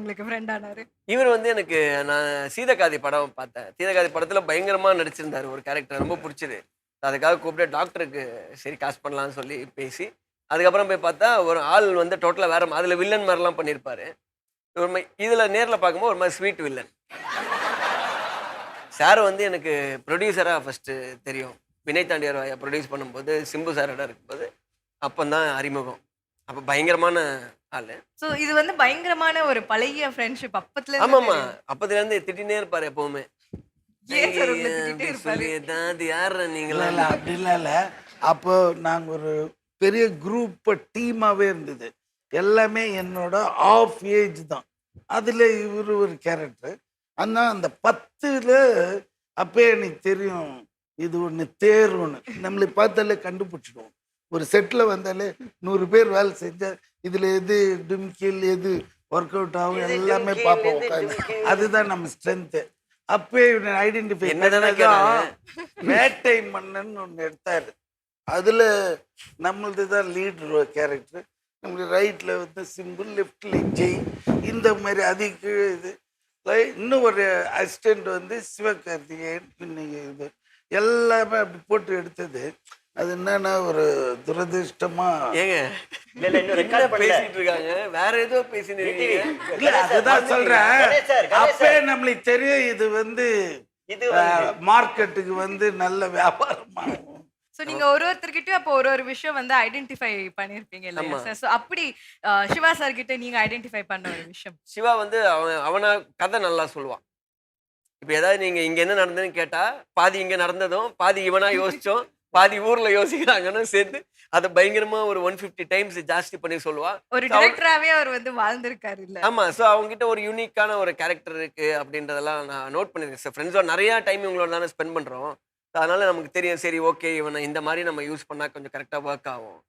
உங்களுக்கு ஃப்ரெண்ட் ஆனாரு? இவர் வந்து எனக்கு நான் சீதக்காதி படம் பார்த்தேன். சீதக்காதி படத்துல பயங்கரமா நடிச்சிருந்தாரு. ஒரு கேரக்டர் ரொம்ப புடிச்சது. அதுக்காக கூப்பிட்டு டாக்டருக்கு சரி காஸ்ட் பண்ணலான்னு சொல்லி பேசி, அதுக்கப்புறம் போய் பார்த்தா ஒரு ஆள் வந்து டோட்டலா வேற அதுல வில்லன் மாரிலாம் பண்ணியிருப்பாரு. ஒரு இதுல நேர்ல பார்க்கும்போது ஒரு மாரி ஸ்வீட் வில்லன். சார் வந்து எனக்கு புரொடியூசரா ஃபர்ஸ்ட்டு தெரியும். வினய் தாண்டியார் புரொடியூஸ் பண்ணும்போது, சிம்பு சாரோட இருக்கும்போது, அப்பந்தான் அறிமுகம். அப்ப பயங்கரமான ஆளு. சோ இது வந்து பயங்கரமான ஒரு பழைய ஃப்ரெண்ட்ஷிப் அப்பத்துல இருந்து ஆமாமா. தெரியும். அப்பத்துலருந்து திட்டினே இருப்பாரு எப்பவுமே. ஏன் சார் உங்கள ஐய! திட்டிட்டே அப்படி இருப்பாரு? சொல்லி ஏதாவது யார்ரா இல்ல, நீங்கலாம்? இல்ல அப்படிலாம் இல்ல. அப்போ நாங்க ஒரு பெரிய குரூப் டீமாவே இருந்தது. எல்லாமே என்னோட ஆஃப் ஏஜ் தான். அதுல இவரு ஒரு கேரக்டர். ஆனா அந்த 10ல அப்பயே எனக்கு தெரியும். இது ஒண்ணு தேர்வுன்னு. நம்மள பார்த்தாலே கண்டுபிடிச்சிடுவோம். ஒரு செட்ல வந்தாலே 100 பேர் வேலை செஞ்சா, இதுல எது டிம்கில், எது ஒர்க் அவுட் ஆகும் எல்லாமே பார்ப்போம் உட்காந்து. அதுதான் நம்ம ஸ்ட்ரென்த்து. அப்பயே ஐடென்டிஃபை என்னதானே பண்ணதான் கேட்டாங்க? வேட்டை மன்னன் ஒன்று எடுத்தாரு. அதுல நம்மளது தான் லீடர் கேரக்டர். நம்மளுக்கு ரைட்ல வந்து சிம்பிள், லெஃப்ட்ல ஜெய், இந்த மாதிரி அதுக்கு இது இன்னும் ஒரு அசிஸ்டன்ட் வந்து சிவகார்த்திகேயன், இன்னைக்கு இது எல்லாமே அப்படி போட்டு எடுத்தது. அது என்னன்னா ஒரு துரதிர்ஷ்டமா ஏங்க இல்ல இல்ல இன்னும் என்ன ரெக்கார்ட் பண்ணல. பேசிட்டு இருக்காங்க? வேற ஏதோ பேசிட்டு இருக்கீங்க. இல்ல அதுதான் சொல்றேன். கணேஷ் சார், கணேஷ் அப்பே சார். நம்மளுக்கு தெரியும் இது வந்து இது வந்து மார்க்கெட்டுக்கு வந்து நல்ல வியாபாரமாகும். சோ நீங்க ஒருத்தர்கிட்டயும் அப்போ ஒரு விஷயம் வந்து ஐடென்டிஃபை பண்ணிருப்பீங்க இல்லையா ஆமா. சார்? சோ அப்படி சிவா சார் கிட்ட நீங்க ஐடென்டிஃபை பண்ண ஒரு விஷயம். சிவா வந்து அவனா கதை நல்லா சொல்லுவான். இப்ப ஏதாவது நீங்க இங்க என்ன நடந்ததுன்னு கேட்டா, பாதி இங்க நடந்ததும், பாதி இவனா யோசிச்சோம், பாதி ஊர்ல யோசிக்கிறாங்கன்னு சேர்த்து அத பயங்கரமா ஒரு 150 டைம்ஸ் ஜாஸ்தி பண்ணி சொல்லுவான். ஒரு டைரக்டராவே அவர் வந்து வாழ்ந்திருக்காரு இல்ல? ஆமா. சோ அவங்ககிட்ட ஒரு யூனிக்கான ஒரு கேரக்டர் இருக்கு அப்படின்றதெல்லாம் நான் நோட் பண்ணிருக்கேன் சார். ஃப்ரெண்ட்ஸோட நெறைய டைம் இவங்களோட தானே ஸ்பெண்ட் பண்றோம். அதனால நமக்கு தெரியும். சரி ஓகே இவன இந்த மாரி நம்ம யூஸ் பண்ணா கொஞ்சம் கரெக்ட்டா வொர்க் ஆகும்.